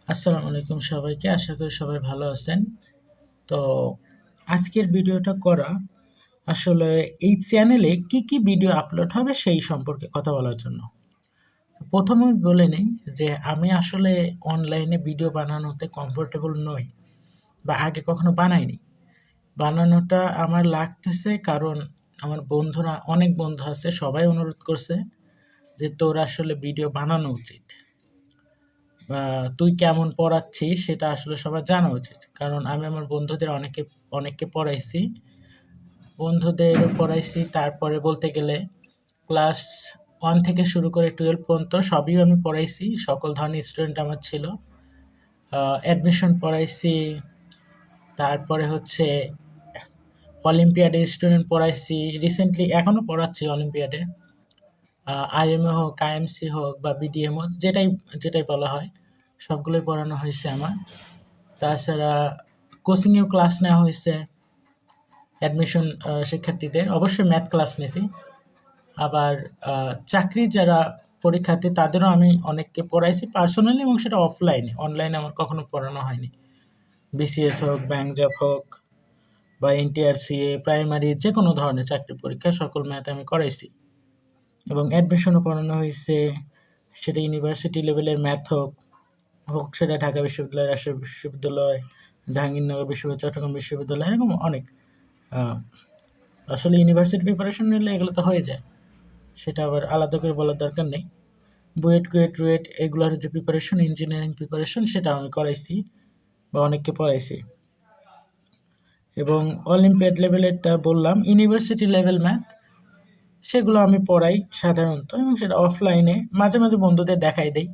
আসসালামু আলাইকুম সবাইকে। আশা করি সবাই ভালো আছেন। তো আজকের ভিডিওটা করা আসলে এই চ্যানেলে কি ভিডিও আপলোড হবে সেই সম্পর্কে কথা বলার জন্য। প্রথমেই বলে নেই যে আমি আসলে অনলাইনে ভিডিও বানানোতে কমফোর্টেবল নই বা আগে কখনো বানাইনি। বানানোটা আমার লাগতেছে কারণ আমার বন্ধুরা অনেক বন্ধু আছে, সবাই অনুরোধ করছে যে তোর আসলে ভিডিও বানানো উচিত। তুই কেমন পড়াচ্ছিস সেটা আসলে সবার জানা উচিত। কারণ আমি আমার বন্ধুদের অনেককে পড়াইছি। বন্ধুদেরও পড়াইছি, তারপরে বলতে গেলে ক্লাস 1 থেকে শুরু করে 12 পর্যন্ত সবই আমি পড়াইছি। সকল ধরনের স্টুডেন্ট আমার ছিল। অ্যাডমিশন পড়াইছি, তারপরে হচ্ছে অলিম্পিয়াডের স্টুডেন্ট পড়াইছি। রিসেন্টলি এখনো পড়াচ্ছি অলিম্পিয়াডে। আইএমএ হোক, আইএমসি হোক বা বিডিএম হোক, যেটাই বলা হয় সবগুলোই পড়ানো হয়েছে আমার। তাছাড়া কোচিংয়েও ক্লাস নেওয়া হয়েছে অ্যাডমিশন শিক্ষার্থীদের। অবশ্যই ম্যাথ ক্লাস নিয়েছি। আবার চাকরি যারা পরীক্ষার্থী তাদেরও আমি অনেককে পড়াইছি পার্সোনালি, এবং সেটা অফলাইনে। অনলাইনে আমার কখনো পড়ানো হয়নি। বিসিএস হোক, ব্যাংক জব হোক বা এনটিআরসিএ, প্রাইমারি যে কোনো ধরনের চাকরি পরীক্ষা সকল ম্যাথ আমি করাইছি। এবং অ্যাডমিশনও পড়ানো হয়েছে, সেটা ইউনিভার্সিটি লেভেলের ম্যাথ হোক সেটা ঢাকা বিশ্ববিদ্যালয়, রাজশাহী বিশ্ববিদ্যালয়, জাহাঙ্গীরনগর বিশ্ববিদ্যালয়, চট্টগ্রাম বিশ্ববিদ্যালয়, এরকম অনেক। আসলে ইউনিভার্সিটি প্রিপারেশন নিলে এগুলো তো হয়ে যায়, সেটা আবার আলাদা করে বলার দরকার নেই। বুয়েট, কুয়েট, রুয়েট এগুলোর যে প্রিপারেশন, ইঞ্জিনিয়ারিং প্রিপারেশন, সেটা আমি করাইছি বা অনেককে পড়াইছি। এবং অলিম্পিয়াড লেভেলেরটা বললাম, ইউনিভার্সিটি লেভেল ম্যাথ সেগুলো আমি পড়াই সাধারণত, এবং সেটা অফলাইনে মাঝে মাঝে বন্ধুদের দেখাই দেই।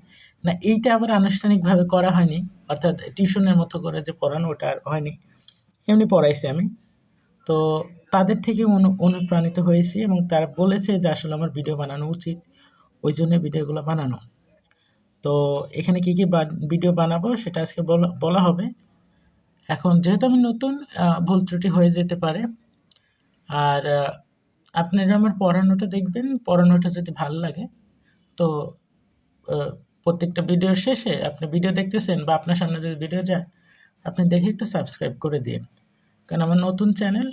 না, এইটা আবার আনুষ্ঠানিকভাবে করা হয়নি, অর্থাৎ টিউশনের মতো করে যে পড়ানো ওটা আর হয়নি, এমনি পড়াইছি আমি। তো তাদের থেকে অনুপ্রাণিত হয়েছি, এবং তারা বলেছে যে আসলে আমার ভিডিও বানানো উচিত, ওই জন্য ভিডিওগুলো বানানো। তো এখানে কি ভিডিও বানাবো সেটা আজকে বলা হবে। এখন যেহেতু আমি নতুন, ভুল ত্রুটি হয়ে যেতে পারে। আর আপনারা আমার পড়ানোটা দেখবেন, পড়ানোটা যদি ভালো লাগে তো প্রত্যেকটা ভিডিওর শেষে আপনি ভিডিও দেখতেছেন বা আপনার সামনে যদি ভিডিও যায়, আপনি দেখে একটু সাবস্ক্রাইব করে দিন। কারণ আমার নতুন চ্যানেল,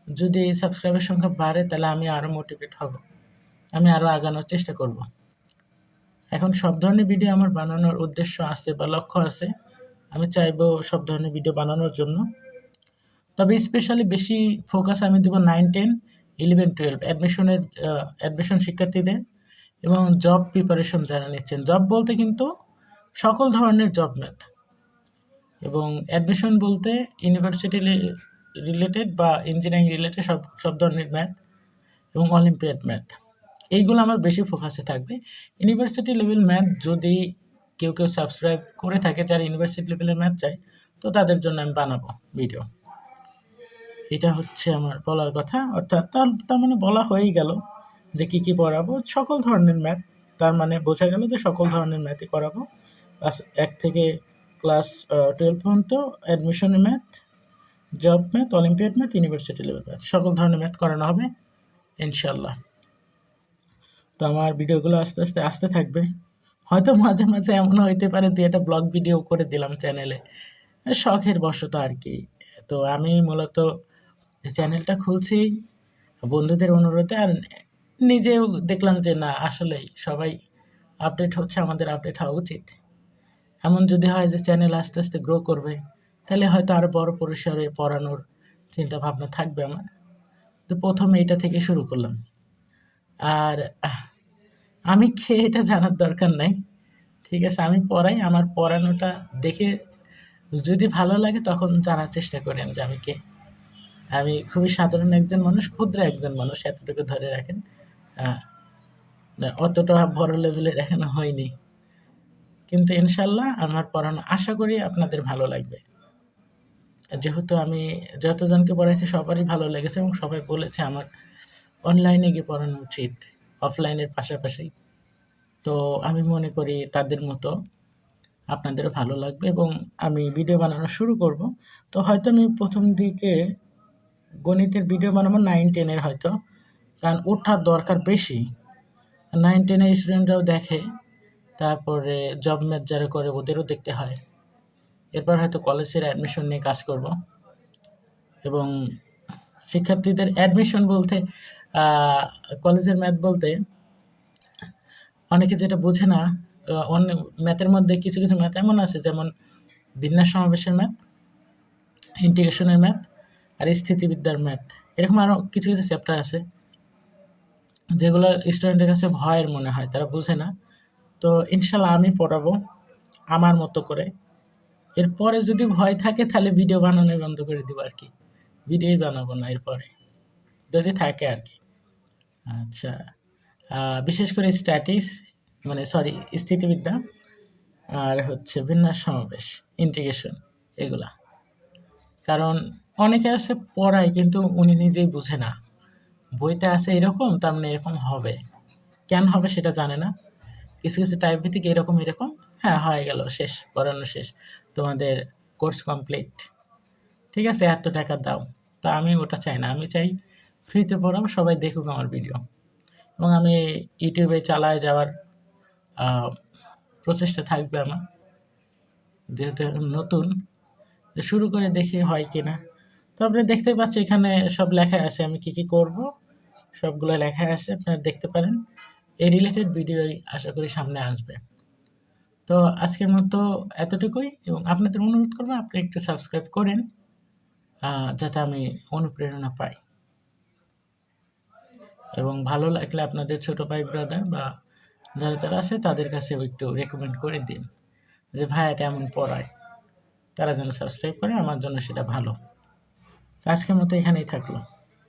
যদি সাবস্ক্রাইবের সংখ্যা বাড়ে তাহলে আমি আরও মোটিভেট হব, আমি আরও আগানোর চেষ্টা করব। এখন সব ধরনের ভিডিও আমার বানানোর উদ্দেশ্য আছে বা লক্ষ্য আছে। আমি চাইবো সব ধরনের ভিডিও বানানোর জন্য। তবে স্পেশালি বেশি ফোকাস আমি দেবো 9, 10, 11, 12 অ্যাডমিশন শিক্ষার্থীদের এবং জব প্রিপারেশন যারা নিচ্ছেন। জব বলতে কিন্তু সকল ধরনের জব ম্যাথ, এবং অ্যাডমিশন বলতে ইউনিভার্সিটি রিলেটেড বা ইঞ্জিনিয়ারিং রিলেটেড সব ধরনের ম্যাথ এবং অলিম্পিয়াড ম্যাথ, এইগুলো আমার বেশি ফোকাসে থাকবে। ইউনিভার্সিটি লেভেল ম্যাথ যদি কেউ সাবস্ক্রাইব করে থাকে যারা ইউনিভার্সিটি লেভেলের ম্যাথ চায়, তো তাদের জন্য আমি বানাবো ভিডিও। এটা হচ্ছে আমার বলার কথা। অর্থাৎ তার মানে বলা হয়েই গেল যে কি পড়াবো। সকল ধরনের ম্যাথ, তার মানে বোঝা গেল যে সকল ধরনের ম্যাথই করাবো। ক্লাস 1 থেকে ক্লাস 12 পর্যন্ত অ্যাডমিশনের math, job math, olympiad math, university level math, সকল ধরনের ম্যাথ করানো হবে ইনশাল্লাহ। তো আমার ভিডিওগুলো আস্তে আস্তে আসতে থাকবে। হয়তো মাঝে মাঝে এমন হইতে পারে তুই একটা ব্লগ ভিডিও করে দিলাম চ্যানেলে, শখের বশত আর কি। তো আমি মূলত চ্যানেলটা খুলছি বন্ধুদের অনুরোধে, আর নিজেও দেখলাম যে না, আসলেই সবাই আপডেট হচ্ছে, আমাদের আপডেট হওয়া উচিত। এমন যদি হয় যে চ্যানেল আস্তে আস্তে গ্রো করবে, তাহলে হয়তো আরও বড় পরিসরে পড়ানোর চিন্তা ভাবনা থাকবে আমার। তো প্রথমে এটা থেকে শুরু করলাম। আর আমি কে এটা জানার দরকার নাই, ঠিক আছে? আমি পড়াই, আমার পড়ানোটা দেখে যদি ভালো লাগে তখন জানার চেষ্টা করেন যে আমি কে। আমি খুবই সাধারণ একজন মানুষ, ক্ষুদ্র একজন মানুষ, এতটুকু ধরে রাখেন। অতটা বড় লেভেলের এখনো হয়নি, কিন্তু ইনশাল্লাহ আমার পড়ানো আশা করি আপনাদের ভালো লাগবে। যেহেতু আমি যতজনকে পড়াইছি সবারই ভালো লেগেছে, এবং সবাই বলেছে আমার অনলাইনে গিয়ে পড়ানো উচিত অফলাইনের পাশাপাশি। তো আমি মনে করি তাদের মতো আপনাদেরও ভালো লাগবে, এবং আমি ভিডিও বানানো শুরু করব। তো হয়তো আমি প্রথম দিকে গণিতের ভিডিও বানাবো 9, 10 হয়তো, কারণ ওঠার দরকার বেশি। 9, 10 স্টুডেন্টরাও দেখে, তারপরে জব ম্যাথ যারা করে ওদেরও দেখতে হয়। এরপর হয়তো কলেজের অ্যাডমিশন নিয়ে কাজ করব এবং শিক্ষার্থীদের অ্যাডমিশন বলতে কলেজের ম্যাথ বলতে অনেকে যেটা বোঝে না, অনেক ম্যাথের মধ্যে কিছু কিছু ম্যাথ এমন আছে, যেমন বিন্যাস সমাবেশের ম্যাথ, ইন্টিগ্রেশনের ম্যাথ আর স্থিতিবিদ্যার ম্যাথ। এরকম আরও কিছু কিছু চ্যাপ্টার আছে যেগুলো স্টুডেন্টের কাছে ভয়ের মনে হয়, তারা বোঝে না। তো ইনশাল্লাহ আমি পড়াবো আমার মতো করে। এরপরে যদি ভয় থাকে তাহলে ভিডিও বানানো বন্ধ করে দিব আর কি, ভিডিওই বানাবো না এরপরে, যদি থাকে আর কি। আচ্ছা, বিশেষ করে স্থিতিবিদ্যা আর হচ্ছে বিন্যাস সমাবেশ, ইন্টিগ্রেশন, এগুলা। কারণ অনেকে আছে পড়ায় কিন্তু উনি নিজেই বুঝে না, বইতে আছে এরকম, তার মানে এরকম হবে, কেন হবে সেটা জানে না। কিছু কিছু টাইপ ভিত্তিক এরকম এরকম, হ্যাঁ হয়ে গেল, শেষ, পড়ানো শেষ, তোমাদের কোর্স কমপ্লিট, ঠিক আছে, এত টাকা দাও। তা আমি ওটা চাই না, আমি চাই ফ্রিতে পড়াবো, সবাই দেখুক আমার ভিডিও। এবং আমি ইউটিউবে চালায় যাওয়ার প্রচেষ্টা থাকবে আমার, যেহেতু নতুন, শুরু করে দেখি হয় কি না। তো আপনি দেখতে পাচ্ছেন এখানে সব লেখা আছে, আমি কি কি করব সবগুলো লেখা আছে, আপনারা দেখতে পারেন। এই রিলেটেড ভিডিওই আশা করি সামনে আসবে। তো আজকের মতো এতটুকুই, এবং আপনাদের অনুরোধ করবো আপনি একটু সাবস্ক্রাইব করেন, যাতে আমি অনুপ্রেরণা পাই। এবং ভালো লাগলে আপনাদের ছোট ভাই ব্রাদার বা যারা যারা আছে তাদের কাছে একটু রেকমেন্ড করে দিন যে ভাই এটা এমন পড়ায়, তারা যেন সাবস্ক্রাইব করে, আমার জন্য সেটা ভালো। আজকের মতো এখানেই থাকলো।